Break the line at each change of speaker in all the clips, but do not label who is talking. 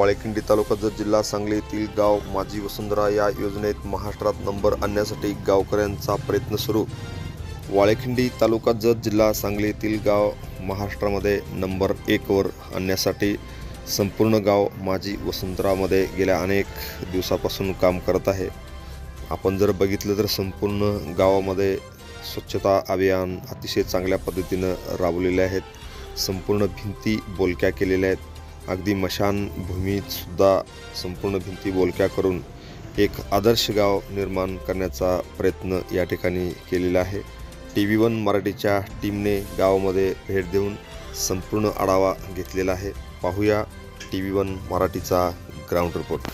वाळेखिंडी तालुका जत जिल्हा सांगली येथील गाव माझी वसुंधरा या योजनेत महाराष्ट्रात नंबर आणण्यासाठी गावकऱ्यांचा प्रयत्न सुरू। वाळेखिंडी तालुका जत जिल्हा सांगली येथील गाव महाराष्ट्रामध्ये नंबर 1 वर आणण्यासाठी संपूर्ण गाव माझी वसुंधरामध्ये गेल्या अनेक दिवसापासून काम करत आहे। आपण जर बघितलं तर संपूर्ण गावामध्ये स्वच्छता अभियान अतिशय चांगल्या पद्धतीने राबवलेले आहेत। संपूर्ण भिंती बोलक्या केलेल्या आहेत। अगदी मशानभूमीत सुद्धा संपूर्ण भिंती बोलक्या करून एक आदर्श गाव निर्माण करण्याचा प्रयत्न या ठिकाणी केलेला आहे। TV1 मराठीच्या टीमने गावामध्ये भेट देऊन संपूर्ण आढावा घेतलेला आहे। पाहूया TV1 मराठीचा ग्राउंड रिपोर्ट।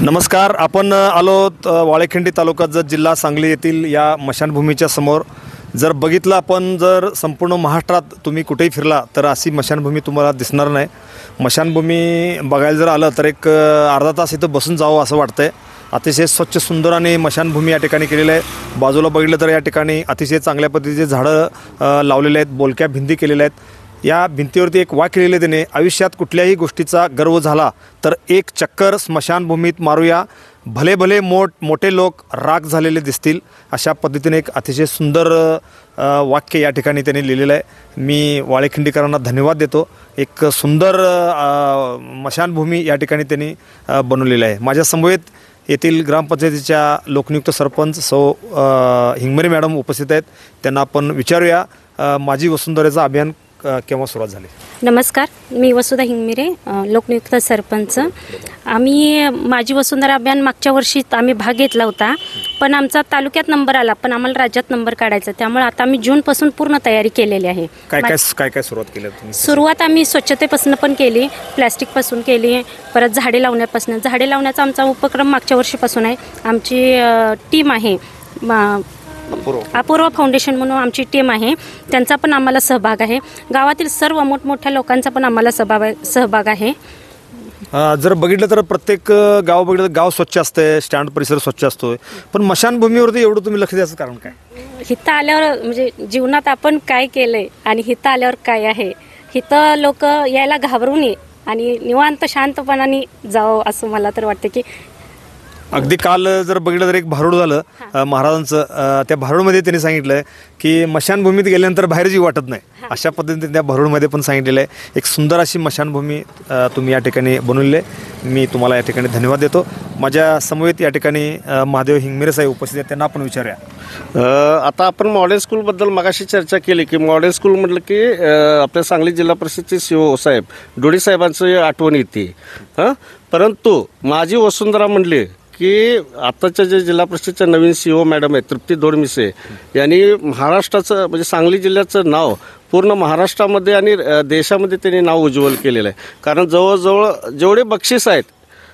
नमस्कार. आपण आलो वाळेखंडी तालुका जत जिल्हा सांगली येथील या मशानभूमीच्या समोर. जर बघितलं आपण, जर संपूर्ण महाराष्ट्रात तुम्ही कुठेही फिरला तर अशी मशानभूमी तुम्हाला दिसणार नाही. मशानभूमी बघायला जर आलं तर एक अर्धा तास इथं बसून जावं असं वाटतंय. अतिशय स्वच्छ सुंदर आणि मशानभूमी या ठिकाणी केलेलं आहे. बाजूला बघितलं तर या ठिकाणी अतिशय चांगल्या पद्धतीचे झाडं लावलेले आहेत, बोलक्या भिंती केलेल्या आहेत. या भिंतीवरती एक वाक्य लिहिलं त्याने, आयुष्यात कुठल्याही गोष्टीचा गर्व झाला तर एक चक्कर स्मशानभूमीत मारूया, भले भले मोठे लोक राग झालेले दिसतील. अशा पद्धतीने एक अतिशय सुंदर वाक्य या ठिकाणी त्यांनी लिहिलेलं आहे. मी वाळेखिंडीकरांना धन्यवाद देतो. एक सुंदर मशानभूमी या ठिकाणी त्यांनी बनवलेलं आहे. माझ्या समवेत येथील ग्रामपंचायतीच्या लोकनियुक्त सरपंच सौ हिंगमरे मॅडम उपस्थित आहेत. त्यांना आपण विचारूया माझी वसुंधरेचं अभियान केव्हा सुरुवात झाली.
नमस्कार, मी वसुधा हिंगमिरे, लोकनियुक्त सरपंच. आम्ही माझी वसुंधरा अभियान मागच्या वर्षी आम्ही भाग घेतला होता, पण आमचा तालुक्यात नंबर आला, पण आम्हाला राज्यात नंबर काढायचा. त्यामुळे आता आम्ही जूनपासून पूर्ण तयारी केलेली आहे.
काय सुरुवात केली तुम्ही?
सुरुवात आम्ही स्वच्छतेपासून पण केली, प्लॅस्टिकपासून केली, परत झाडे लावण्यापासून. झाडे लावण्याचा आमचा उपक्रम मागच्या वर्षीपासून आहे. आमची टीम आहे, अपूर्वा फाउंडेशन म्हणून आमची टीम आहे, त्यांचा पण आम्हाला सहभाग आहे. गावातील सर्व मोठमोठ्या लोकांचा पण आम्हाला सहभाग आहे.
जर बघितलं तर प्रत्येक गाव बघितलं तर गाव स्वच्छ असते, स्टँड परिसर स्वच्छ असतो, पण मशानभूमीवरती एवढं तुम्ही लक्ष द्यायचं कारण काय?
हिथं आल्यावर म्हणजे जीवनात आपण काय केलंय आणि हिथं आल्यावर काय आहे, हिथं लोक यायला घाबरून ये आणि निवांत शांतपणाने जावं असं मला तर वाटतं. की
अगदी काल जर बघितलं तर एक भारूड झालं महाराजांचं. त्या भारूडमध्ये त्यांनी सांगितलं की मशानभूमीत गेल्यानंतर बाहेर जीव वाटत नाही. अशा पद्धतीने त्या भारूडमध्ये पण सांगितलेलं आहे. एक सुंदर अशी मशानभूमी तुम्ही या ठिकाणी बनवलेली आहे. मी तुम्हाला या ठिकाणी धन्यवाद देतो. माझ्या समवेत या ठिकाणी महादेव हिंगमिरे साहेब उपस्थित आहेत, त्यांना आपण विचारूया.
आता आपण मॉडेल स्कूलबद्दल मगाशी चर्चा केली की मॉडेल स्कूल म्हटलं की आपल्या सांगली जिल्हा परिषदचे CO साहेब डोडी साहेबांचं आठवण येते. परंतु माझी वसुंधरा म्हणली की आत्ताच्या जे जिल्हा परिषदेच्या नवीन CO मॅडम आहेत तृप्ती दोडमिसे यांनी महाराष्ट्राचं म्हणजे सांगली जिल्ह्याचं नाव पूर्ण महाराष्ट्रामध्ये आणि देशामध्ये त्यांनी नाव उज्ज्वल केलेलं आहे. कारण जवळजवळ जेवढे बक्षीस आहेत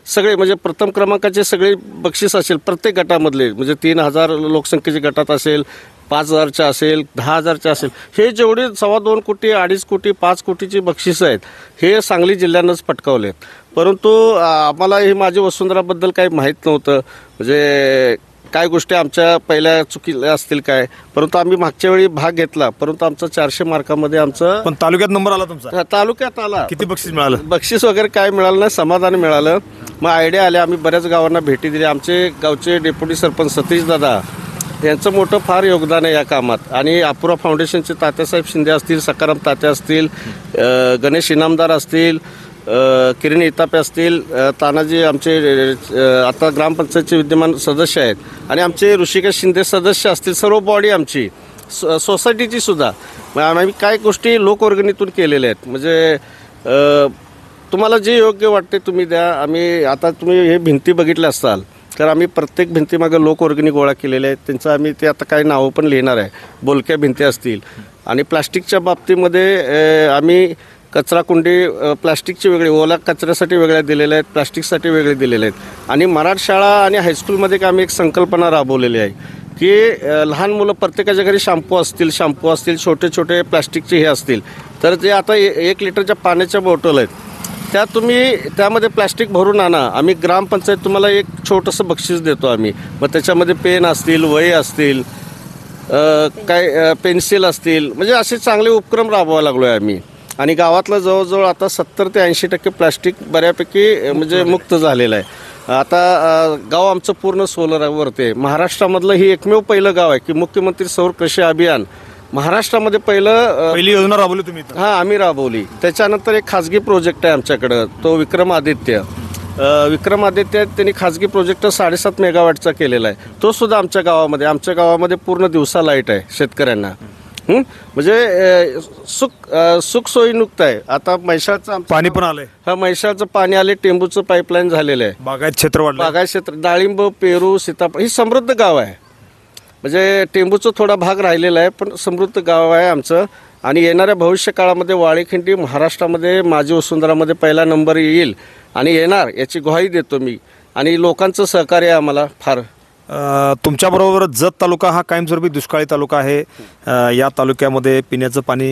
सगळे म्हणजे प्रथम क्रमांकाचे सगळे बक्षीस असेल प्रत्येक गटामधले, म्हणजे 3,000 लोकसंख्येच्या गटात असेल, 5,000च्या असेल, 10,000च्या असेल, हे जेवढे 2.25 कोटी, 2.5 कोटी, 5 कोटीची बक्षीस आहेत हे सांगली जिल्ह्यानंच पटकावले. परंतु आम्हाला ही माझी वसुंधराबद्दल काही माहीत नव्हतं, म्हणजे काय गोष्टी आमच्या पहिल्या चुकील्या असतील काय. परंतु आम्ही मागच्या वेळी भाग घेतला, परंतु आमचा 400 मार्कामध्ये आमचं
पण तालुक्यात नंबर आला तुमचा.
तालुक्यात आला.
किती बक्षीस मिळालं?
बक्षीस वगैरे काय मिळालं नाही, समाधान मिळालं. मग आयडिया आल्या, आम्ही बऱ्याच गावांना भेटी दिली. आमचे गावचे डेप्युटी सरपंच सतीश दादा यांचं मोठं फार योगदान आहे या कामात. आणि अपूर्वा फाउंडेशनचे तात्यासाहेब शिंदे असतील, सकाराम तात्या असतील, गणेश इनामदार असतील, किरण इतापे असतील, तानाजी आमचे आता ग्रामपंचायतचे विद्यमान सदस्य आहेत, आणि आमचे ऋषिकेश शिंदे सदस्य असतील, सर्व बॉडी आमची सोसायटीची सुद्धा. आम्ही काय गोष्टी लोकवर्गणीतून केलेल्या आहेत. म्हणजे तुम्हाला जे योग्य वाटते तुम्ही द्या. आम्ही आता तुम्ही हे भिंती बघितल्या असाल तर आम्ही प्रत्येक भिंतीमागे लोकवर्गणी गोळा केलेल्या आहेत. त्यांचं आम्ही ते आता काही नावं पण लिहिणार आहे. बोलक्या भिंती असतील. आणि प्लास्टिकच्या बाबतीमध्ये आम्ही कचराकुंडी प्लास्टिकचे वेगळे, ओला कचऱ्यासाठी वेगळ्या दिलेल्या आहेत, प्लास्टिकसाठी वेगळे दिलेले आहेत. आणि मराठी शाळा आणि हायस्कूलमध्ये आम्ही एक संकल्पना राबवलेली आहे की लहान मुलं प्रत्येकाच्या घरी शॅम्पू असतील, छोटे छोटे प्लास्टिकचे हे असतील, तर जे आता 1 लिटरच्या पाण्याच्या बॉटल आहेत त्या तुम्ही त्यामध्ये प्लॅस्टिक भरून आणा. आम्ही ग्रामपंचायत तुम्हाला एक छोटंसं बक्षीस देतो आम्ही. मग त्याच्यामध्ये पेन असतील, वही असतील, काय पेन्सिल असतील, म्हणजे असे चांगले उपक्रम राबवायला लागलो आहे आम्ही. आणि गावातलं जवळजवळ आता 70 ते 80% प्लॅस्टिक बऱ्यापैकी म्हणजे मुक्त झालेलं आहे. आता गाव आमचं पूर्ण सोलरवरती आहे. महाराष्ट्रामधलं ही एकमेव पहिलं गाव आहे की मुख्यमंत्री सौर कृषी अभियान महाराष्ट्रामध्ये पहिली
योजना राबवली तुम्ही?
हां, आम्ही राबवली. त्याच्यानंतर एक खाजगी प्रोजेक्ट आहे आमच्याकडं, तो विक्रमादित्य त्यांनी खाजगी प्रोजेक्ट 7.5 मेगावॅटचा केलेला आहे. तो सुद्धा आमच्या गावामध्ये पूर्ण दिवसा लाईट आहे शेतकऱ्यांना. म्हणजे सुख सोयीनुक्त आहे. आता म्हैसाळचं
पाणी पण आलंय.
हा, म्हैसाळचं पाणी आले, टेंबूचं पाईपलाईन झालेलं आहे.
बागायत क्षेत्र,
डाळिंब, पेरू, सीताफळ, ही समृद्ध गाव आहे. म्हणजे टेंबूचं थोडा भाग राहिलेला आहे, पण समृद्ध गाव आहे आमचं. आणि येणाऱ्या भविष्य काळामध्ये वाळेखिंडी महाराष्ट्रामध्ये माझी वसुंधरामध्ये पहिला नंबर येईल आणि येणार याची ग्वाही देतो मी. आणि लोकांचं सहकार्य आहे आम्हाला फार.
तुमच्याबरोबर जत तालुका हा कायमस्वरूपी दुष्काळी तालुका आहे. या तालुक्यामध्ये पिण्याचं पाणी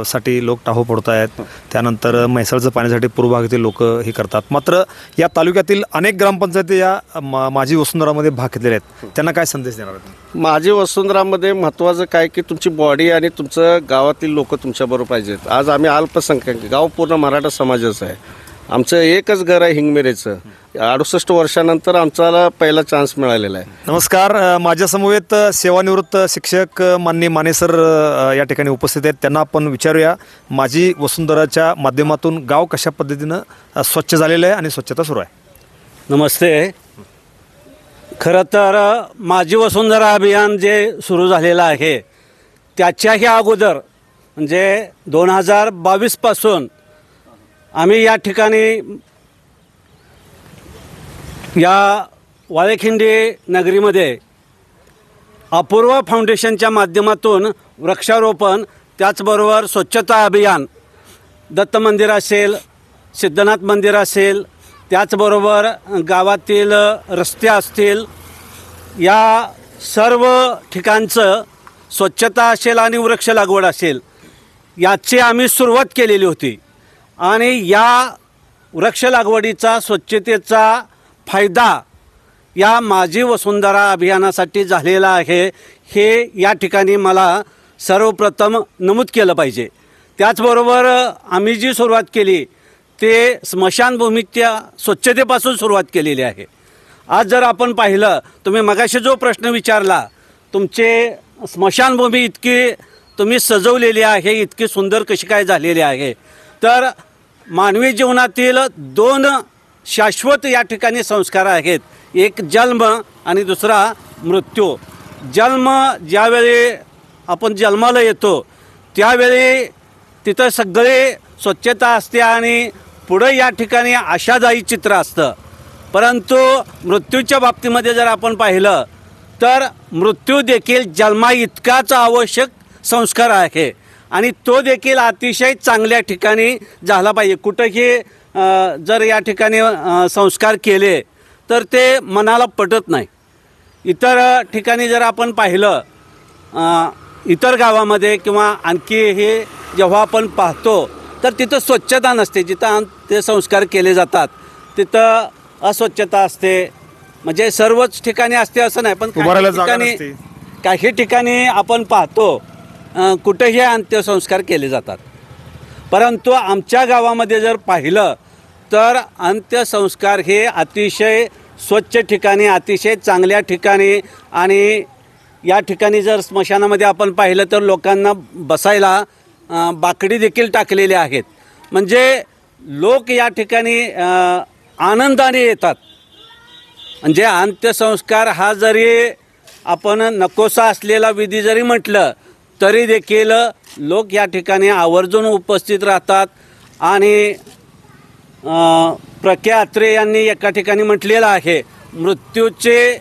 साठी लोक टाहो पडत आहेत. त्यानंतर म्हैसाळचं पाण्यासाठी पूर्व भागातील लोक हे करतात. मात्र या तालुक्यातील अनेक ग्रामपंचायती या माझी वसुंधरामध्ये भाग घेतलेल्या आहेत. त्यांना काय संदेश देणार आहेत?
माझी वसुंधरामध्ये महत्त्वाचं काय की तुमची बॉडी आणि तुमचं गावातील लोक तुमच्याबरोबर पाहिजेत. आज आम्ही अल्पसंख्याक गाव पूर्ण मराठा समाजाचं आहे. आमचं एकच घर आहे हिंगमिरेचं. 68 वर्षानंतर आमचा पहिला चान्स मिळालेला आहे.
नमस्कार. माझ्यासमवेत सेवानिवृत्त शिक्षक माननीय माने सर या ठिकाणी उपस्थित आहेत. त्यांना आपण विचारूया माझी वसुंधराच्या माध्यमातून गाव कशा पद्धतीनं स्वच्छ झालेलं आहे आणि स्वच्छता सुरू आहे.
नमस्ते. खरं तर माझी वसुंधरा अभियान जे सुरू झालेलं आहे त्याच्याही अगोदर म्हणजे 2022 पासून आम्ही या ठिकाणी या वाळेखिंडी नगरीमध्ये अपूर्व फाउंडेशनच्या माध्यमातून वृक्षारोपण, त्याचबरोबर स्वच्छता अभियान, दत्त मंदिर असेल, सिद्धनाथ मंदिर असेल, त्याचबरोबर गावातील रस्ते असतील, या सर्व ठिकाणचं स्वच्छता असेल आणि वृक्ष लागवड असेल याची आम्ही सुरुवात केलेली होती. आणि या वृक्ष लागवडीचा, स्वच्छतेचा फायदा या माझी वसुंधरा अभियानासाठी झालेला आहे हे या ठिकाणी मला सर्वप्रथम नमूद केलं पाहिजे. त्याचबरोबर आम्ही जी सुरुवात केली ते स्मशानभूमीच्या स्वच्छतेपासून सुरुवात केलेली आहे. आज जर आपण पाहिलं, तुम्ही मगाशी जो प्रश्न विचारला, तुमचे स्मशानभूमी इतकी तुम्ही सजवलेली आहे, इतकी सुंदर कशी काय झालेली आहे, तर मानवी जीवनातील 2 शाश्वत या ठिकाणी संस्कार आहेत. एक जन्म आणि दुसरा मृत्यू. जन्म ज्यावेळी आपण जन्माला येतो त्यावेळी तिथं सगळे स्वच्छता असते आणि पुढं या ठिकाणी आशादायी चित्र असतं. परंतु मृत्यूच्या बाबतीमध्ये जर आपण पाहिलं तर मृत्यू देखील जन्मा इतकाच आवश्यक संस्कार आहे आणि तो देखील अतिशय चांगल्या ठिकाणी झाला पाहिजे. कुठंही जर या ठिकाणी संस्कार केले तर ते मनाला पटत नाही. इतर ठिकाणी जर आपण पाहिलं, इतर गावामध्ये किंवा आणखी हे जेव्हा आपण पाहतो तर तिथं स्वच्छता नसते. जिथं ते संस्कार केले जातात तिथं अस्वच्छता असते. म्हणजे सर्वच ठिकाणी असते असं नाही, पण काही ठिकाणी आपण पाहतो कुठेही अंत्यसंस्कार केले जातात. परंतु आमच्या गावामध्ये जर पाहिलं तर अंत्यसंस्कार हे अतिशय स्वच्छ ठिकाणी, अतिशय चांगल्या ठिकाणी, आणि या ठिकाणी जर स्मशानामध्ये आपण पाहिलं तर लोकांना बसायला बाकडी देखील टाकलेल्या आहेत. म्हणजे लोक या ठिकाणी आनंदाने येतात. म्हणजे अंत्यसंस्कार हा जरी आपण नकोसा असलेला विधी जरी म्हटलं तरी देखील लोक या ठिकाणी आवर्जून उपस्थित राहतात. आणि प्र.के. अत्रे यांनी एका ठिकाणी म्हटलेलं आहे, मृत्यूचे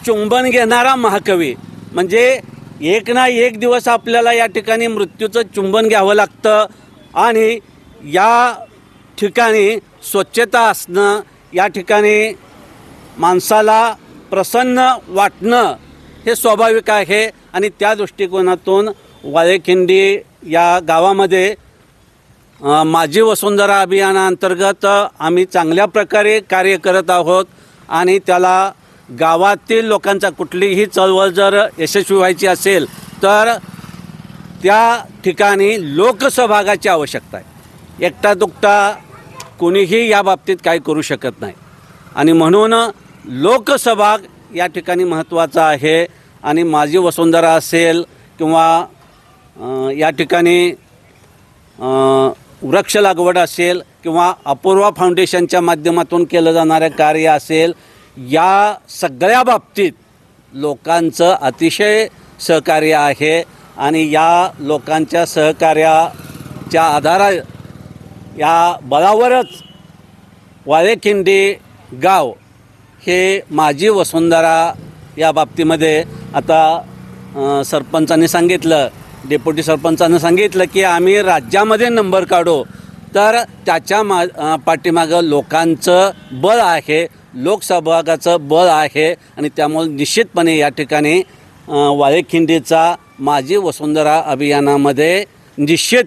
चुंबन घेणारा महाकवी. म्हणजे एक ना एक दिवस आपल्याला या ठिकाणी मृत्यूचं चुंबन घ्यावं लागतं. आणि या ठिकाणी स्वच्छता असणं, या ठिकाणी माणसाला प्रसन्न वाटणं हे स्वाभाविक आहे. आणि त्या दृष्टिकोनातून वाळेखिंडी या गावामध्ये माझी वसुंधरा अभियानाअंतर्गत आम्ही चांगल्या प्रकारे कार्य करत आहोत. आणि त्याला गावातील लोकांचा, कुठलीही चळवळ जर यशस्वी व्हायची असेल तर त्या ठिकाणी लोकसहभागाची आवश्यकता आहे. एकटा दुकटा कोणीही या बाबतीत काय करू शकत नाही. आणि म्हणून लोकसहभाग या ठिकाणी महत्त्वाचा आहे. आणि माझी वसुंधरा असेल किंवा या ठिकाणी वृक्ष लागवड असेल किंवा अपूर्वा फाउंडेशनच्या माध्यमातून केलं जाणारं कार्य असेल, या सगळ्या बाबतीत लोकांचं अतिशय सहकार्य आहे. आणि या लोकांच्या सहकार्याच्या आधारा या बळावरच वाळेखिंडी गाव हे माझी वसुंधरा या बाबतीमध्ये आता सरपंचांनी सांगितलं, डेप्युटी सरपंचानं सांगितलं की आम्ही राज्यामध्ये नंबर काढू. तर त्याच्या पाठीमागं लोकांचं बळ आहे, लोकसहभागाचं बळ आहे आणि त्यामुळे निश्चितपणे या ठिकाणी वाळेखिंडीचा माझी वसुंधरा अभियानामध्ये निश्चित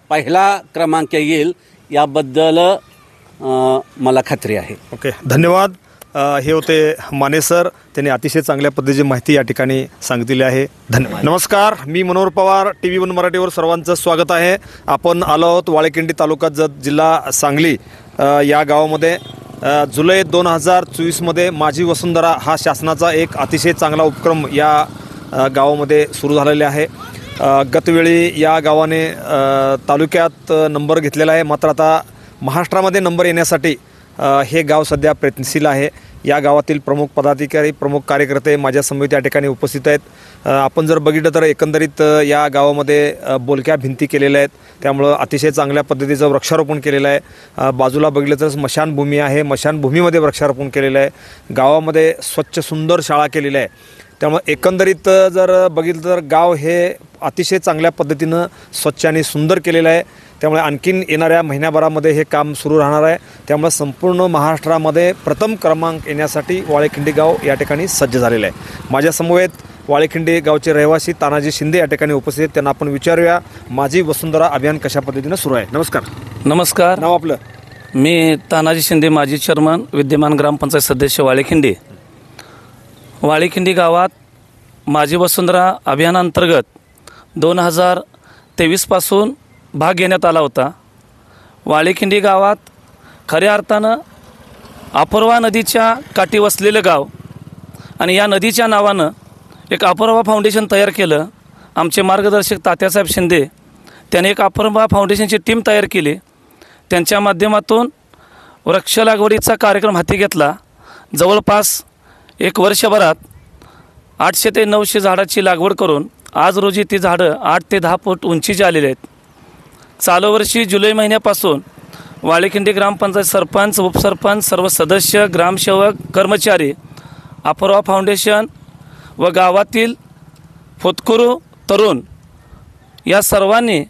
पहिला क्रमांक येईल याबद्दल मला खात्री आहे.
ओके, धन्यवाद. हे होते माने सर. त्यांनी अतिशय चांगल्या पद्धतीची माहिती या ठिकाणी सांगितली आहे. धन्यवाद. नमस्कार, मी मनोहर पवार. TV1 मराठीवर सर्वांचं स्वागत आहे. आपण आलो आहोत वाळेखिंडी तालुका जत जिल्हा सांगली या गावामध्ये. जुलै 2024मध्ये माझी वसुंधरा हा शासनाचा एक अतिशय चांगला उपक्रम या गावामध्ये सुरू झालेला आहे. गतवेळी या गावाने तालुक्यात नंबर घेतलेला आहे, मात्र आता महाराष्ट्रामध्ये नंबर येण्यासाठी हे गाव सध्या प्रयत्नशील आहे. या गावातील प्रमुख पदाधिकारी, प्रमुख कार्यकर्ते माझ्यासमोर या ठिकाणी उपस्थित आहेत. आपण जर बघितलं तर एकंदरीत या गावामध्ये बोलक्या भिंती केलेल्या आहेत, त्यामुळं अतिशय चांगल्या पद्धतीचं वृक्षारोपण केलेलं आहे. बाजूला बघितलं तर स्मशानभूमी आहे, स्मशानभूमीमध्ये वृक्षारोपण केलेलं आहे. गावामध्ये स्वच्छ सुंदर शाळा केलेल्या आहे. त्यामुळे एकंदरीत जर बघितलं तर गाव हे अतिशय चांगल्या पद्धतीनं स्वच्छ आणि सुंदर केलेलं आहे. त्यामुळे आणखीन येणाऱ्या महिन्याभरामध्ये हे काम सुरू राहणार आहे. त्यामुळे संपूर्ण महाराष्ट्रामध्ये प्रथम क्रमांक येण्यासाठी वाळेखिंडी गाव या ठिकाणी सज्ज झालेलं आहे. माझ्यासमवेत वाळेखिंडी गावचे रहिवासी तानाजी शिंदे या ठिकाणी उपस्थित आहेत. त्यांना आपण विचारूया माझी वसुंधरा अभियान कशा पद्धतीनं सुरू आहे. नमस्कार.
नमस्कार.
नाव आपलं?
मी तानाजी शिंदे, माजी चेअरमन, विद्यमान ग्रामपंचायत सदस्य वाळेखिंडी. वाळेखिंडी गावात माझी वसुंधरा अभियानांतर्गत 2023पासून भाग घेण्यात आला होता. वाळेखिंडी गावात खऱ्या अर्थानं अपूर्वा नदीच्या काठी वसलेलं गाव आणि या नदीच्या नावानं एक अपूर्वा फाउंडेशन तयार केलं. आमचे मार्गदर्शक तात्यासाहेब शिंदे त्याने एक अपूर्वा फाउंडेशनची टीम तयार केली. त्यांच्या माध्यमातून वृक्ष लागवडीचा कार्यक्रम हाती घेतला. जवळपास एक वर्षभरात 800 ते 900 झाडाची लागवड करून आज रोजी ती झाडं 8 ते 10 फूट उंचीची आलेली आहेत. चालू वर्षी जुलै महिन्यापासून वाळेखिंडी ग्रामपंचायत सरपंच, उपसरपंच, सर्व सदस्य, ग्रामसेवक, कर्मचारी, अपूर्वा फाउंडेशन व गावातील होतकरू तरुण या सर्वांनी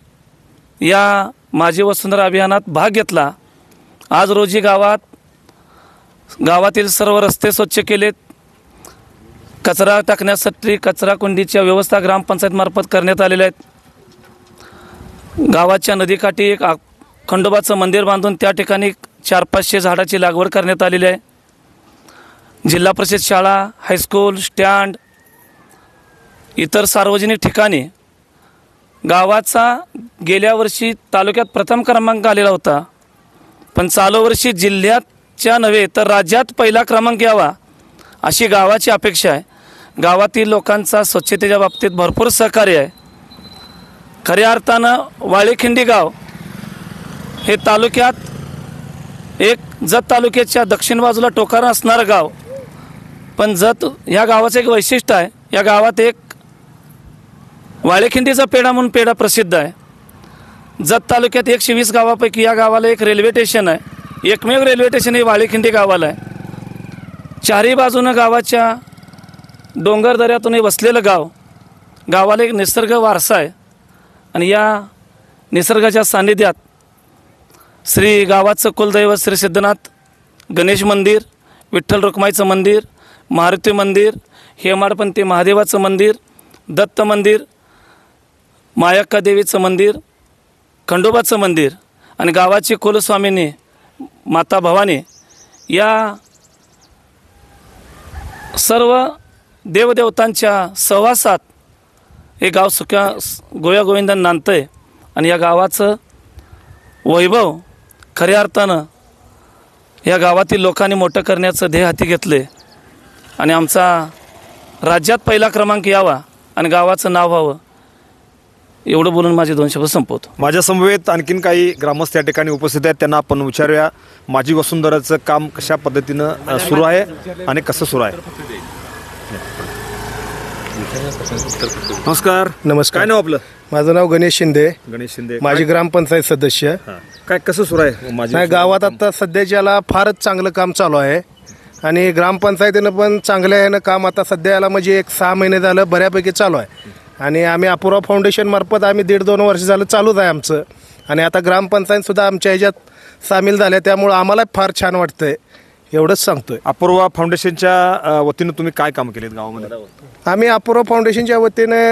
या माझी वसुंधरा अभियानात भाग घेतला. आज रोजी गावातील सर्व रस्ते स्वच्छ केलेत. कचरा टाकण्यासाठी कचरा कुंडीच्या व्यवस्था ग्रामपंचायतमार्फत करण्यात आलेल्या आहेत. गावाच्या नदीकाठी एक खंडोबाचं मंदिर बांधून त्या ठिकाणी 400-500 झाडाची लागवड करण्यात आलेली आहे. जिल्हा परिषद शाळा, हायस्कूल, स्टँड, इतर सार्वजनिक ठिकाणी गावाचा गेल्या वर्षी तालुक्यात प्रथम क्रमांक आलेला होता, पण चालू वर्षी जिल्ह्याच्या नव्हे तर राज्यात पहिला क्रमांक यावा अशी गावाची अपेक्षा आहे. गावातील लोकांचा स्वच्छतेच्या बाबतीत भरपूर सहकार्य आहे. खऱ्या अर्थानं वाळेखिंडी गाव हे तालुक्यात एक जत तालुक्याच्या दक्षिण बाजूला टोकारा असणारं गाव, पण जत या गावाचं एक वैशिष्ट्य आहे. या गावात एक वाळेखिंडीचा पेढा म्हणून पेढा प्रसिद्ध आहे. जत तालुक्यात 120 गावापैकी या गावाला एक रेल्वे स्टेशन आहे. एकमेव रेल्वे स्टेशन हे वाळेखिंडी गावाला आहे. चारही बाजूनं गावाच्या डोंगर दऱ्यातून हे वसलेलं गाव, गावाला एक निसर्ग वारसा आहे. आणि या निसर्गाच्या सान्निध्यात श्री गावाचं कुलदैवत श्री सिद्धनाथ गणेश मंदिर, विठ्ठल रुक्माईचं मंदिर, मारुती मंदिर, हेमाडपंथी महादेवाचं मंदिर, दत्त मंदिर, मायक्का देवीचं मंदिर, खंडोबाचं मंदिर आणि गावाची कुलस्वामिनी माता भवानी या सर्व देवदेवतांच्या सहवासात हे गाव सुख्या गोव्यागोविंदांना नांदतं आहे. आणि या गावाचं वैभव खऱ्या अर्थानं या गावातील लोकांनी मोठं करण्याचं ध्येय हाती घेतलं आहे. आणि आमचा राज्यात पहिला क्रमांक यावा आणि गावाचं नाव व्हावं एवढं बोलून माझे 2 शब्द संपवतो.
माझ्या समवेत आणखीन काही ग्रामस्थ या ठिकाणी उपस्थित आहेत. त्यांना आपण विचारूया माझी वसुंधराचं काम कशा पद्धतीनं सुरू आहे आणि कसं सुरू आहे. नमस्कार. काय नाव आपलं?
माझं नाव गणेश शिंदे.
गणेश शिंदे.
माझी ग्रामपंचायत सदस्य.
काय कसं सुरू आहे माझी?
नाही, गावात आता सध्याच्याला फारच चांगलं काम चालू आहे आणि ग्रामपंचायतीनं पण चांगल्या ह्यानं काम आता सध्याला म्हणजे 1-6 महिने झालं बऱ्यापैकी चालू आहे. आणि आम्ही अपूर्वा फाउंडेशनमार्फत आम्ही 1.5-2 वर्ष झालं चालूच आहे आमचं. आणि आता ग्रामपंचायतसुद्धा आमच्या ह्याच्यात सामील झाल्या, त्यामुळं आम्हाला फार छान वाटतं आहे एवढंच सांगतोय.
अपूर्वा फाउंडेशनच्या वतीनं तुम्ही काय काम केलेत गावामध्ये?
आम्ही अपूर्व फाउंडेशनच्या वतीने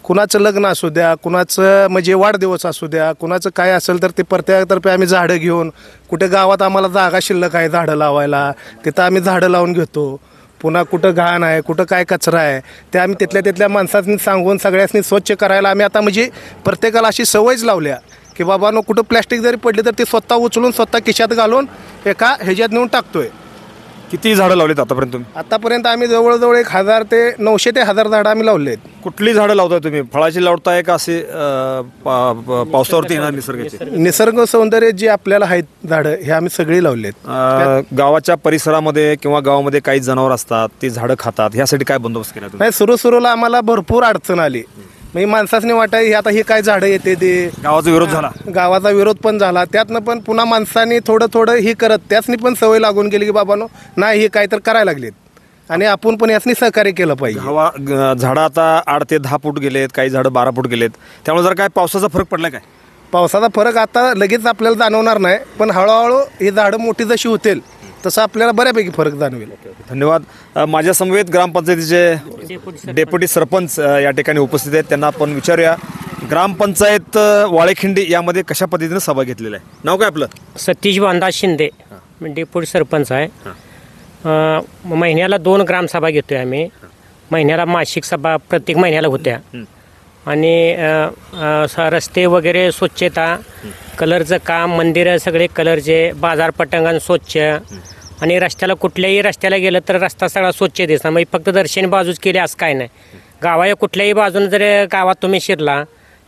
कुणाचं लग्न असू द्या, कुणाचं म्हणजे वाढदिवस असू द्या, कुणाचं काय असेल तर ते प्रत्येकातर्फे आम्ही झाडं घेऊन, कुठे गावात आम्हाला जागा शिल्लक आहे झाडं लावायला, तिथं आम्ही झाडं लावून घेतो. पुन्हा कुठं घाण आहे, कुठं काय कचरा आहे, ते आम्ही तिथल्या माणसांनी सांगून सगळ्यांनी स्वच्छ करायला आम्ही आता म्हणजे प्रत्येकाला अशी सवयच लावल्या की बाबांनो कुठं प्लॅस्टिक जरी पडली तर ती स्वतः उचलून स्वतः खिशात घालून एका ह्याच्यात नेऊन टाकतोय.
किती झाडं लावलीत आतापर्यंत तुम्ही?
आतापर्यंत आम्ही जवळजवळ 1000 ते 900 ते 1000 झाडं आम्ही लावले आहेत.
कुठली झाडं लावताय तुम्ही? फळाची लावताय का असे पावसावरती येणार निसर्गाचे?
निसर्ग सौंदर्य जे आपल्याला आहेत झाडं हे आम्ही सगळी लावले आहेत.
गावाच्या परिसरामध्ये किंवा गावामध्ये काही जनावर असतात, ते झाडं खातात, ह्यासाठी काय बंदोबस्त केला तुम्ही?
नाही, सुरूला आम्हाला भरपूर अडचण आली. म्हणजे माणसासनी वाटाय आता हे काय झाडं येते ते,
गावाचा विरोध झाला.
गावाचा विरोध पण झाला. त्यातनं पण पुन्हा माणसांनी थोडं ही करत त्यासनी पण सवय लागून गेली की बाबानो नाही हे काय तर करायला लागलेत आणि आपण पण यासनी सहकार्य केलं पाहिजे.
झाडं आता 8 ते 10 फूट गेलेत, काही झाडं 12 फूट गेलेत, त्यामुळे जर काय पावसाचा फरक पडलाय काय?
पावसाचा फरक आता लगेच आपल्याला जाणवणार नाही, पण हळूहळू ही झाडं मोठी जशी होतील तसं आपल्याला बऱ्यापैकी फरक जाणवेल.
धन्यवाद. माझ्या समवेत ग्रामपंचायतीचे डेप्युटी सरपंच या ठिकाणी उपस्थित आहेत. त्यांना आपण विचारूया ग्रामपंचायत वाळेखिंडी यामध्ये कशा पद्धतीने सहभाग घेतलेला आहे. नाव काय आपलं?
सतीश बांधा शिंदे, डेप्युटी सरपंच आहे. महिन्याला 2 ग्रामसभा घेतोय आम्ही. महिन्याला मासिक सभा प्रत्येक महिन्याला होत्या आणि रस्ते वगैरे स्वच्छता, कलरचं काम, मंदिरं सगळे कलरचे, बाजार पटांगण स्वच्छ आणि रस्त्याला कुठल्याही रस्त्याला गेलं तर रस्ता सगळा स्वच्छ दिसणार. म्हणजे फक्त दर्शनी बाजूच केली असं काय नाही. गावाच्या कुठल्याही बाजूने जर गावात तुम्ही शिरला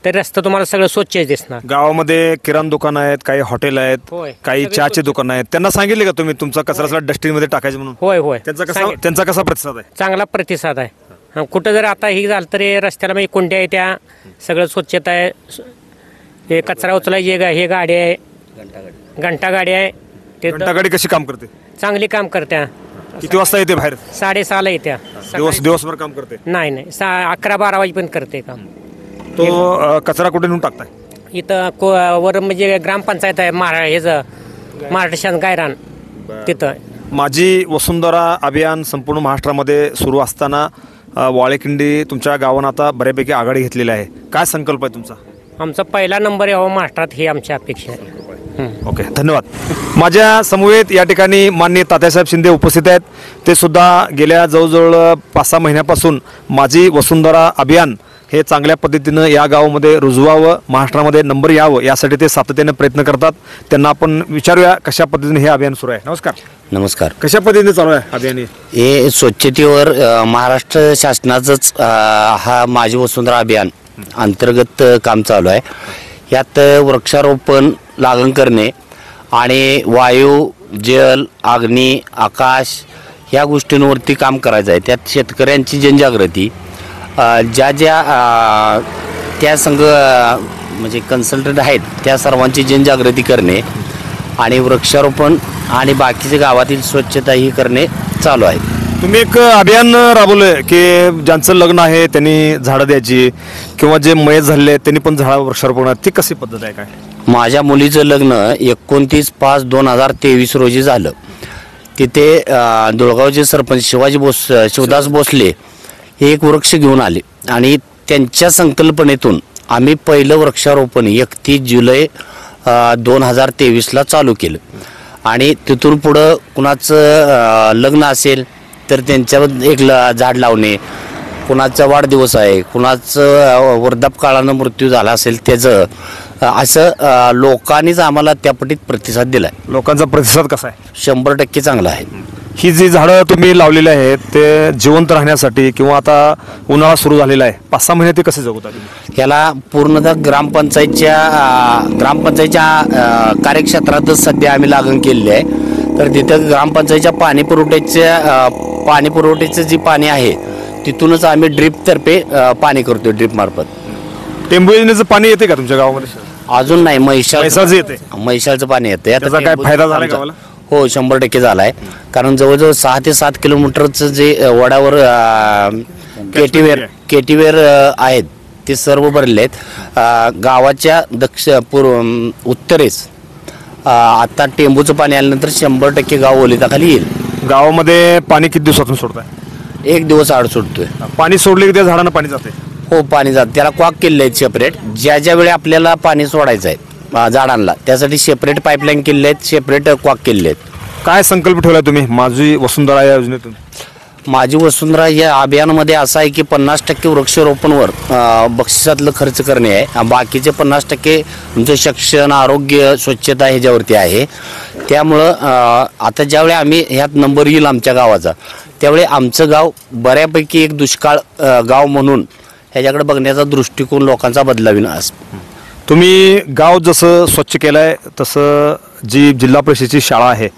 तर रस्ता तुम्हाला सगळं स्वच्छ दिसणार.
गावामध्ये किराणा दुकान आहेत, काही हॉटेल आहेत,
होय.
काही चहाचे दुकान आहेत. त्यांना सांगितले का तुम्ही तुमचा कचरा डस्टबिन मध्ये टाकायचं म्हणून?
होय.
त्यांचा कसा प्रतिसाद आहे?
चांगला प्रतिसाद आहे. कुठं जर आता ही झालं तरी रस्त्याला म्हणजे कोणत्या आहे त्या सगळं स्वच्छता आहे. हे कचरा उचलायची हे गाडी आहे, घंटा गाडी आहे. ते
घंटागाडी कशी काम करते?
चांगली काम करत्या.
किती वाजता येते बाहेर?
6:30ला येत्या.
दिवसभर काम करते?
नाही 11-12 वाजेपर्यंत करते काम.
तो कचरा कुठे नेऊन टाकताय?
इथं वर म्हणजे ग्रामपंचायत आहे महाराष्ट्र गायरान तिथं.
माझी वसुंधरा अभियान संपूर्ण महाराष्ट्रामध्ये सुरू असताना वाळेखिंडी तुमच्या गावानं आता बऱ्यापैकी आघाडी घेतलेली आहे. काय संकल्प आहे तुमचा?
आमचा पहिला नंबर यावा महाराष्ट्रात ही आमची अपेक्षा आहे.
ओके, धन्यवाद. माझ्या समवेत या ठिकाणी माननीय तात्यासाहेब शिंदे उपस्थित आहेत. ते सुद्धा गेल्या जवळजवळ 5-6 महिन्यापासून माझी वसुंधरा अभियान हे चांगल्या पद्धतीनं या गावामध्ये रुजवावं, महाराष्ट्रामध्ये नंबर यावं यासाठी ते सातत्याने प्रयत्न करतात. त्यांना आपण विचारूया कशा पद्धतीने हे अभियान सुरू आहे. नमस्कार. कशा पद्धतीने चालू आहे अभियान?
हे स्वच्छतेवर महाराष्ट्र शासनाचंच हा माझी वसुंधरा अभियान अंतर्गत काम चालू आहे. यात वृक्षारोपण, लागण करणे आणि वायू, जल, अग्नी, आकाश ह्या गोष्टींवरती काम करायचं आहे. त्यात शेतकऱ्यांची जनजागृती, ज्या त्या संघ म्हणजे कन्सल्टंट आहेत त्या सर्वांची जनजागृती करणे आणि वृक्षारोपण आणि बाकीचे गावातील स्वच्छता ही करणे चालू आहे.
तुम्ही एक अभियान राबवलंय की ज्यांचं लग्न आहे त्यांनी झाडं द्यायची किंवा जे मयत झालेले त्यांनी पण झाडं वृक्षारोपण, ती कशी पद्धत आहे काय?
माझ्या मुलीचं लग्न 29/5/2023 रोजी झालं. तिथे दुळगावचे सरपंच शिवदास भोसले हे एक वृक्ष घेऊन आले आणि त्यांच्या संकल्पनेतून आम्ही पहिलं वृक्षारोपण 31 जुलै 2023ला चालू केलं. आणि तिथून पुढं कुणाचं लग्न असेल तर त्यांच्यावर एक झाड लावणे, कुणाचा वाढदिवस आहे, कुणाचं वृद्धापकाळानं मृत्यू झाला असेल त्याचं, असं लोकांनीच आम्हाला त्यापटीत प्रतिसाद दिला आहे.
लोकांचा प्रतिसाद कसा आहे?
100% चांगला आहे.
ही जी झाडं तुम्ही लावलेली आहेत ते जिवंत राहण्यासाठी किंवा आता उन्हाळा सुरू झालेला आहे 5-6 महिने ते कसे जगवता?
याला पूर्णतः ग्रामपंचायतच्या कार्यक्षेत्रातच सध्या आम्ही लागण केलेली आहे. तर तिथं ग्रामपंचायतच्या पाणीपुरवठ्याचं जी पाणी आहे तिथूनच आम्ही ड्रीपतर्फे पाणी करतो. ड्रीप मार्फत
टेंबू योजनेचं पाणी येते का तुमच्या गावामध्ये?
अजून नाही,
म्हैसाळचं येते.
म्हैसाळचं पाणी येते.
त्याचा काय फायदा झाला गावाला?
हो, 100% झाला आहे. कारण जवळजवळ 6 ते 7 किलोमीटरचं जे वड्यावर केटीवेर आहेत ते सर्व भरले आहेत. गावाच्या उत्तरेस आता टेंबूचं पाणी आल्यानंतर 100% गाव ओलिताखाली येईल.
गावामध्ये पाणी किती दिवसातून सोडताय?
1 दिवस आड सोडतोय.
पाणी सोडले की त्या झाडांना पाणी जाते?
हो, पाणी जात. त्याला कॉक केलेले आहेत सेपरेट. ज्या वेळी आपल्याला पाणी सोडायचं आहे झाडांना त्यासाठी सेपरेट पाईपलाईन केलेले आहेत, सेपरेट कॉक केलेले आहेत.
काय संकल्प ठेवला तुम्ही माझी वसुंधरा या योजनेतून?
माझी वसुंधरा या अभियानामध्ये असं आहे की 50% वृक्षारोपणवर बक्षिसातलं खर्च करणे आहे. बाकीचे 50% तुमचं शिक्षण, आरोग्य, स्वच्छता ह्याच्यावरती आहे. त्यामुळं आता ज्यावेळी आम्ही ह्यात नंबर येईल आमच्या गावाचा, त्यावेळी आमचं गाव बऱ्यापैकी एक दुष्काळ गाव म्हणून ह्याच्याकडे बघण्याचा दृष्टिकोन लोकांचा बदलावी.
तुम्ही गाव जसं स्वच्छ केलं आहे तसं जी जिल्हा परिषदेची शाळा आहे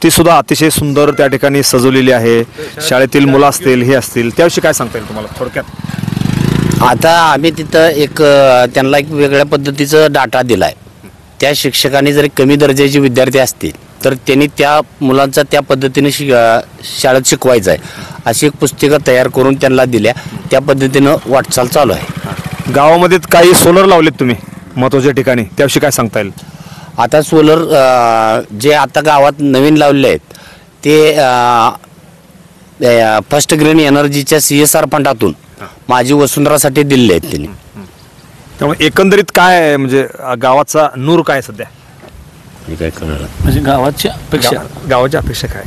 ती सुद्धा अतिशय सुंदर त्या ठिकाणी सजवलेली आहे. शाळेतील मुलं असतील, हे असतील, त्याविषयी काय सांगता येईल तुम्हाला थोडक्यात?
आता आम्ही तिथं त्यांना एक वेगळ्या पद्धतीचं डाटा दिला आहे. त्या शिक्षकांनी जरी कमी दर्जाचे विद्यार्थी असतील तर त्यांनी त्या मुलांचा त्या पद्धतीने शाळेत शिकवायचं आहे अशी एक पुस्तिका तयार करून त्यांना दिल्या. त्या पद्धतीनं वाटचाल चालू आहे.
गावामध्ये काही सोलर लावलेत तुम्ही महत्त्वाच्या ठिकाणी, त्याविषयी काय सांगता येईल?
आता सोलर जे आता गावात नवीन लावलेले आहेत ते फर्स्ट ग्रीन एनर्जीच्या CSR फंडातून माझी वसुंधरासाठी दिलेले आहेत त्यांनी.
त्यामुळे एकंदरीत काय आहे, म्हणजे गावाचा नूर काय सध्या?
काय करणार
म्हणजे गावाची अपेक्षा,
गावाची अपेक्षा काय?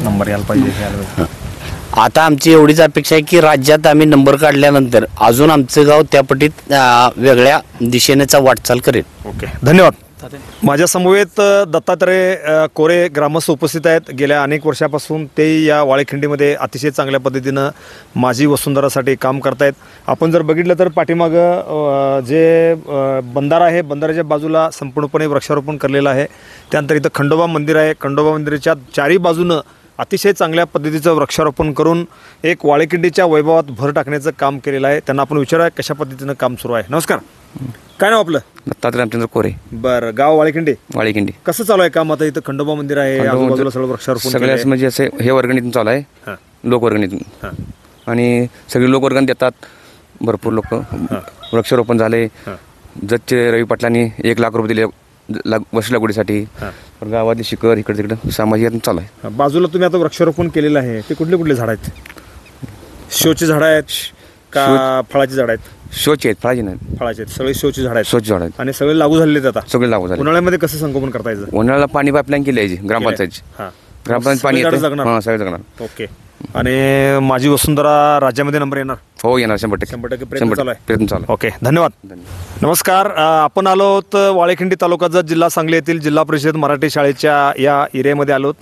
नंबर यायला पाहिजे.
आता आमची एवढीच अपेक्षा आहे की राज्यात आम्ही नंबर काढल्यानंतर अजून आमचं गाव त्यापटीत वेगळ्या दिशेनेचा वाटचाल करेल.
ओके, धन्यवाद. माझ्या समवेत दत्तात्रय कोरे ग्रामस्थ उपस्थित आहेत. गेल्या अनेक वर्षापासून ते या वाळेखिंडीमध्ये अतिशय चांगल्या पद्धतीनं माझी वसुंधरासाठी काम करतायत. आपण जर बघितलं तर पाठीमागं जे बंधारा आहे, बंधाऱ्याच्या बाजूला संपूर्णपणे वृक्षारोपण केलेलं आहे. त्यानंतर इथं खंडोबा मंदिर आहे. खंडोबा मंदिराच्या चारी बाजूनं अतिशय चांगल्या पद्धतीचं वृक्षारोपण करून एक वाळेखिंडीच्या वैभवात भर टाकण्याचं काम केलेलं आहे. त्यांना आपण विचारूया कशा पद्धतीनं काम सुरू आहे. नमस्कार, काय नाव आपलं?
दत्तात्रय रामचंद्र कोरे.
बरं, गाव वाळेखिंडी.
वाळेखिंडी
कसं चालू आहे काम? आता इथं खंडोबा मंदिर आहे, आजूबाजूला सगळं वृक्षारोपण
सगळ्याच म्हणजे असे हे वर्गणीतून चालू आहे, लोकवर्गणीतून. आणि सगळी लोकवर्गणी देतात. भरपूर लोक वृक्षारोपण झाले. जतचे रवी पाटलांनी 1 लाख रुपये दिले वर्ष लागवडीसाठी. गावातली शिखर इकडे तिकडे सामाजिक चालू आहे.
बाजूला तुम्ही आता वृक्षारोपण केलेलं आहे, ते कुठले कुठले झाड आहेत? शोची झाडं आहेत का फळाची झाडं आहेत?
शोचे आहेत, फळाचे नाही.
फळाचे आहेत, सगळे शोची झाड आहेत.
शोचे झाड आहेत
आणि सगळे लागू झालेले आहेत. आता
सगळे लागू झाले.
उन्हाळ्यामध्ये कसं संगोपन करता येतं?
उन्हाळ्याला पाणी पाईपलाईन केली आहे ग्रामपंचायतची. ग्रामपंचायत पाणी येतं. सगळे जगणार.
ओके. आणि माझी वसुंधरा राज्यामध्ये नंबर येणार?
हो, येणार 100%.
100% प्रयत्न चालू आहे.
प्रयत्न चालू.
ओके, धन्यवाद. नमस्कार, आपण आलो आहोत वाळेखिंडी तालुक्याचा जिल्हा सांगली येथील जिल्हा परिषद मराठी शाळेच्या या एरियामध्ये आलो.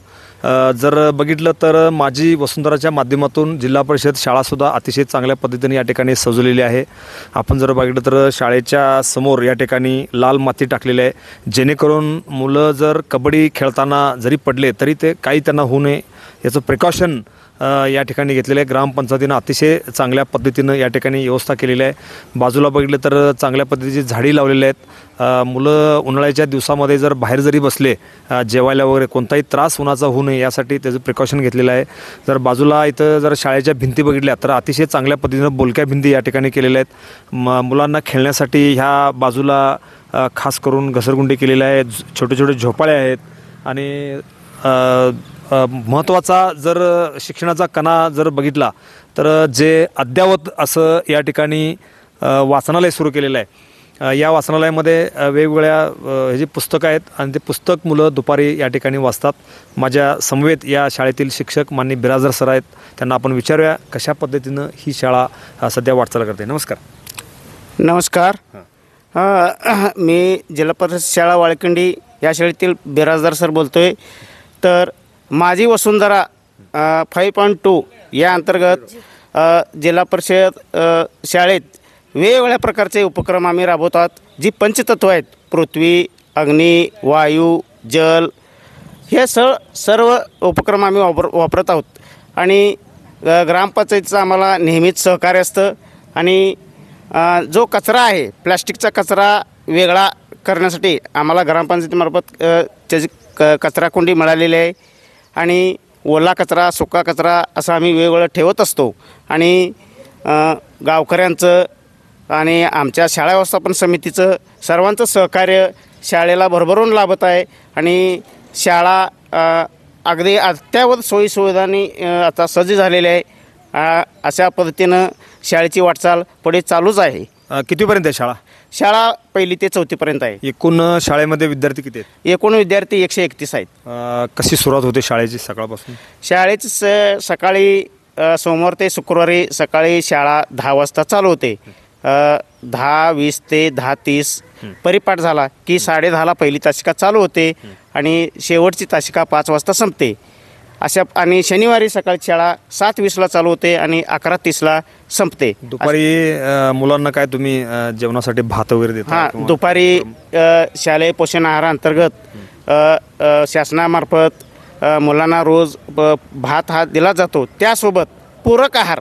जर बघितलं तर माझी वसुंधराच्या माध्यमातून जिल्हा परिषद शाळासुद्धा अतिशय चांगल्या पद्धतीने या ठिकाणी सजवलेली आहे. आपण जर बघितलं तर शाळेच्या समोर या ठिकाणी लाल माती टाकलेली आहे, जेणेकरून मुलं जर कबड्डी खेळताना जरी पडले तरी ते काही त्यांना होऊ नये याचं प्रिकॉशन या ठिकाणी घेतलेलं आहे. ग्रामपंचायतीनं अतिशय चांगल्या पद्धतीनं या ठिकाणी व्यवस्था केलेली आहे. बाजूला बघितलं तर चांगल्या पद्धतीची झाडी लावलेली आहेत. मुलं उन्हाळ्याच्या दिवसामध्ये जर बाहेर जरी बसले जेवायला वगैरे कोणताही त्रास उन्हाचा होऊ नये यासाठी त्याचं प्रिकॉशन घेतलेलं आहे. जर बाजूला इथं जर शाळेच्या भिंती बघितल्या तर अतिशय चांगल्या पद्धतीनं बोलक्या भिंती या ठिकाणी केलेल्या आहेत. मुलांना खेळण्यासाठी ह्या बाजूला खास करून घसरगुंडी केलेल्या आहेत. छोटे छोटे झोपाळे आहेत. आणि महत्त्वाचा जर शिक्षणाचा कणा जर बघितला तर जे अद्ययावत असं या ठिकाणी वाचनालय सुरू केलेलं आहे. या वाचनालयामध्ये वेगवेगळ्या हे जे पुस्तकं आहेत आणि ते पुस्तक मुलं दुपारी या ठिकाणी वाचतात. माझ्या समवेत या शाळेतील शिक्षक माननीय बिराजदार सर आहेत. त्यांना आपण विचारूया कशा पद्धतीनं ही शाळा सध्या वाटचाल करते. नमस्कार.
नमस्कार, मी जिल्हा परिषद शाळा वाळेखिंडी या शाळेतील बिराजदार सर बोलतो आहे. तर माझी वसुंधरा 5.2 या अंतर्गत जिल्हा परिषद शाळेत वेगवेगळ्या प्रकारचे उपक्रम आम्ही राबवत आहोत. जी पंचतत्व आहेत, पृथ्वी, अग्नी, वायू, जल, हे सर्व उपक्रम आम्ही वापरत आहोत. आणि ग्रामपंचायतीचं आम्हाला नेहमीच सहकार्य असतं. आणि जो कचरा आहे, प्लॅस्टिकचा कचरा वेगळा करण्यासाठी आम्हाला ग्रामपंचायतीमार्फत त्याची कचराकुंडी मिळालेली आहे. आणि ओला कचरा, सुका कचरा असं आम्ही वेगवेगळं ठेवत असतो. आणि गावकऱ्यांचं आणि आमच्या शाळा व्यवस्थापन समितीचं सर्वांचं सहकार्य शाळेला भरभरून लाभत आहे आणि शाळा अगदी अत्यावत सोयीसुविधांनी आता सज्ज झालेली आहे. अशा पद्धतीनं शाळेची वाटचाल पुढे चालूच आहे.
कितीपर्यंत आहे शाळा?
शाळा 1ली ते 4थीपर्यंत आहे.
एकूण शाळेमध्ये विद्यार्थी किती आहेत?
एकूण विद्यार्थी 131 आहेत.
कशी सुरुवात होते शाळेची सकाळपासून?
शाळेची सकाळी सोमवार ते शुक्रवारी सकाळी शाळा 10 वाजता चालू होते. 10:20 ते 10:30 परिपाठ झाला की 10:30ला पहिली तासिका चालू होते आणि शेवटची तासिका 5 वाजता संपते. अशा आणि शनिवारी सकाळची शाळा 7:20ला चालू होते आणि 11:30ला संपते.
दुपारी मुलांना काय तुम्ही जेवणासाठी भात वगैरे देता?
हां, दुपारी शालेय पोषण आहाराअंतर्गत शासनामार्फत मुलांना रोज भात हा दिला जातो. त्यासोबत पूरक आहार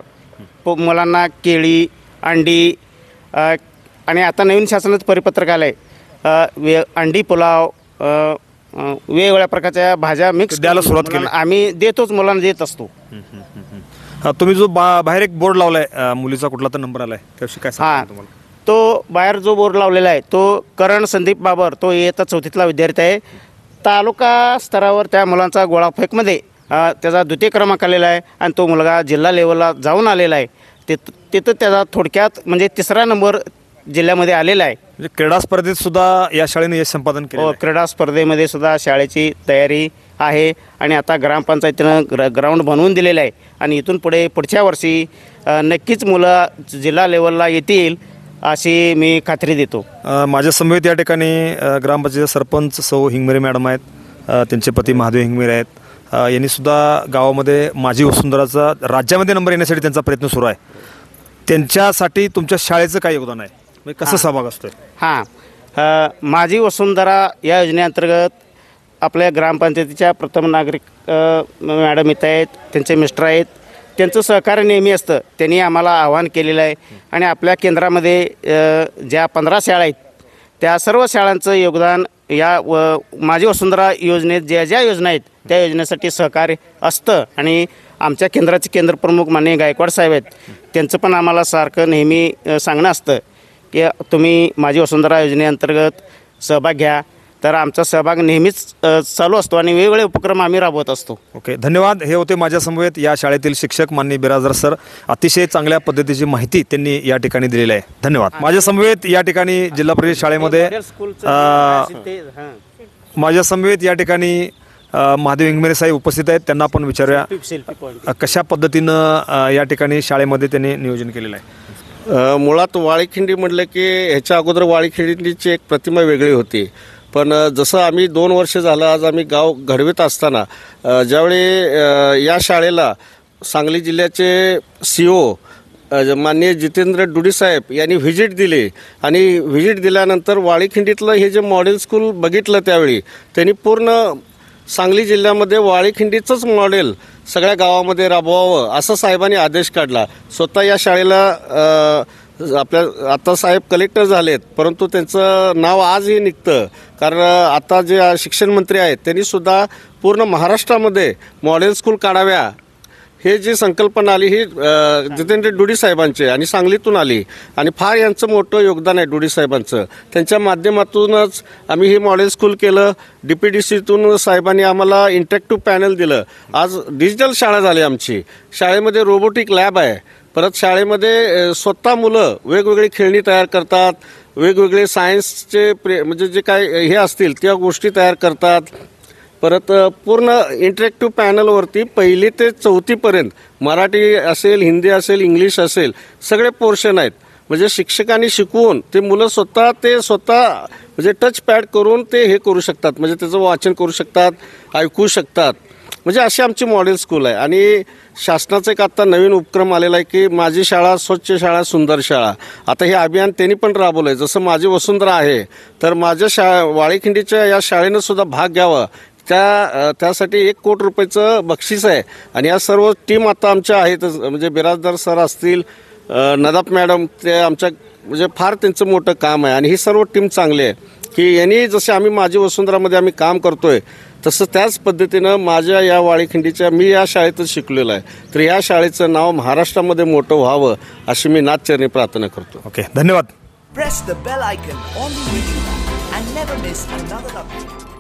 मुलांना केळी, अंडी आणि आता नवीन शासनाचं परिपत्रक आलं आहे, अंडी पुलाव, वेगवेगळ्या प्रकारच्या भाज्या मिक्स
द्यायला सुरुवात केली.
आम्ही देतोच, मुलांना देत असतो.
तुम्ही जो बाहेर एक बोर्ड लावलाय, मुलीचा कुठला तर नंबर आलाय, त्याविषयी काय सांगता तुम्हाला?
तो बाहेर जो बोर्ड लावलेला आहे तो करण संदीप बाबर, तो इयत्ता 4थीतला विद्यार्थी आहे. तालुका स्तरावर त्या मुलांचा गोळाफेकमध्ये त्याचा 2य क्रमांक आलेला आहे आणि तो मुलगा जिल्हा लेवलला जाऊन आलेला आहे. तिथं त्याचा थोडक्यात म्हणजे 3रा नंबर जिल्ह्यामध्ये आलेला आहे.
म्हणजे क्रीडा स्पर्धेत सुद्धा या शाळेने यश संपादन केलं.
क्रीडा स्पर्धेमध्ये सुद्धा शाळेची तयारी आहे आणि आता ग्रामपंचायतीनं ग्राउंड बनवून दिलेलं आहे आणि इथून पुढच्या वर्षी नक्कीच मुलं जिल्हा लेवलला येतील अशी मी खात्री देतो.
माझ्या समवेत या ठिकाणी ग्रामपंचायत सरपंच सौ हिंगमिरे मॅडम आहेत, त्यांचे पती महादेव हिंगमिरे आहेत. यांनी सुद्धा गावामध्ये माझी वसुंधराचा राज्यामध्ये नंबर येण्यासाठी त्यांचा प्रयत्न सुरू आहे. त्यांच्यासाठी तुमच्या शाळेचं काय योगदान आहे, म्हणजे कसं सहभाग असतो?
हां, माझी वसुंधरा या योजनेअंतर्गत आपल्या ग्रामपंचायतीच्या प्रथम नागरिक मॅडम इथं आहेत, त्यांचे मिस्टर आहेत, त्यांचं सहकार्य नेहमी असतं. त्यांनी आम्हाला आवाहन केलेलं आहे आणि आपल्या केंद्रामध्ये ज्या 15 शाळा आहेत त्या सर्व शाळांचं योगदान या माझी वसुंधरा योजनेत ज्या योजना आहेत त्या योजनेसाठी सहकार्य असतं. आणि आमच्या केंद्राचे केंद्रप्रमुख माननीय गायकवाड साहेब आहेत, त्यांचं पण आम्हाला सारखं नेहमी सांगणं असतं की तुम्ही माझी वसुंधरा योजनेअंतर्गत सहभाग घ्या. तर आमचा सहभाग नेहमीच चालू असतो आणि वेगवेगळे उपक्रम आम्ही राबवत असतो.
ओके, धन्यवाद. हे होते माझ्या समवेत या शाळेतील शिक्षक माननीय बिराजदार सर. अतिशय चांगल्या पद्धतीची माहिती त्यांनी या ठिकाणी दिलेली आहे. धन्यवाद. माझ्या समवेत या ठिकाणी जिल्हा परिषद शाळेमध्ये माझ्या समवेत या ठिकाणी महादेव हिंगमिरे साहेब उपस्थित आहेत. त्यांना आपण विचारूया कशा पद्धतीनं या ठिकाणी शाळेमध्ये त्यांनी नियोजन केलेलं आहे.
मुळात वाळीखिंडी म्हटलं की ह्याच्या अगोदर वाळीखिंडीची एक प्रतिमा वेगळी होती. पण जसं आम्ही 2 वर्ष झालं आज आम्ही गाव घडवित असताना ज्यावेळी या शाळेला सांगली जिल्ह्याचे CO माननीय जितेंद्र डुडी साहेब यांनी व्हिजिट दिली आणि व्हिजिट दिल्यानंतर वाळीखिंडीतलं हे जे मॉडेल स्कूल बघितलं त्यावेळी त्यांनी पूर्ण सांगली जिल्ह्यामध्ये वाळीखिंडीचंच मॉडेल सगळ्या गावामध्ये राबवावं असा साहेबांनी आदेश काढला. स्वतः या शाळेला आपल्या आता साहेब कलेक्टर झालेत, परंतु त्यांचं नाव आजही निघतं कारण आता जे शिक्षण मंत्री आहेत त्यांनीसुद्धा पूर्ण महाराष्ट्रामध्ये मॉडेल स्कूल काढाव्या हे जी संकल्पना आली ही जितेंद्र डुडी साहेबांचे आणि सांगलीतून आली आणि फार यांचं मोठं योगदान आहे डुडी साहेबांचं. त्यांच्या माध्यमातूनच आम्ही हे मॉडेल स्कूल केलं. DPDCतून साहेबांनी आम्हाला इंटरॅक्टिव्ह पॅनल दिलं. आज डिजिटल शाळा झाली आमची. शाळेमध्ये रोबोटिक लॅब आहे. परत शाळेमध्ये स्वतः मुलं वेगवेगळी खेळणी तयार करतात, वेगवेगळे सायन्सचे म्हणजे जे काय हे असतील त्या गोष्टी तयार करतात. परत पूर्ण इंटरॅक्टिव्ह पॅनलवरती 1ली ते 4थीपर्यंत मराठी असेल, हिंदी असेल, इंग्लिश असेल सगळे पोर्शन आहेत. म्हणजे शिक्षकांनी शिकवून ते मुलं स्वतः म्हणजे टच पॅड करून ते हे करू शकतात, म्हणजे त्याचं वाचन करू शकतात, ऐकू शकतात. म्हणजे अशी आमची मॉडेल स्कूल आहे. आणि शासनाचं एक आत्ता नवीन उपक्रम आलेला आहे की माझी शाळा स्वच्छ शाळा सुंदर शाळा. आता हे अभियान त्यांनी पण राबवलं आहे. जसं माझी वसुंधरा आहे तर माझ्या वाळीखिंडीच्या या शाळेनं सुद्धा भाग घ्यावा. त्यासाठी 1 कोटी रुपयाचं बक्षीस आहे. आणि या सर्व टीम आता आमच्या आहेत, म्हणजे बिराजदार सर असतील, नदाफ मॅडम, ते आमच्या म्हणजे फार त्यांचं मोठं काम आहे. आणि ही सर्व टीम चांगली आहे की यांनी जसे आम्ही माझी वसुंधरामध्ये आम्ही काम करतोय तसं त्याच पद्धतीनं माझ्या या वाळीखिंडीच्या मी या शाळेतच शिकलेलो आहे. तर या शाळेचं नाव महाराष्ट्रामध्ये मोठं व्हावं अशी मी नाथचरणी प्रार्थना करतो.
ओके, धन्यवाद.
Press the bell icon on the video and never miss another update.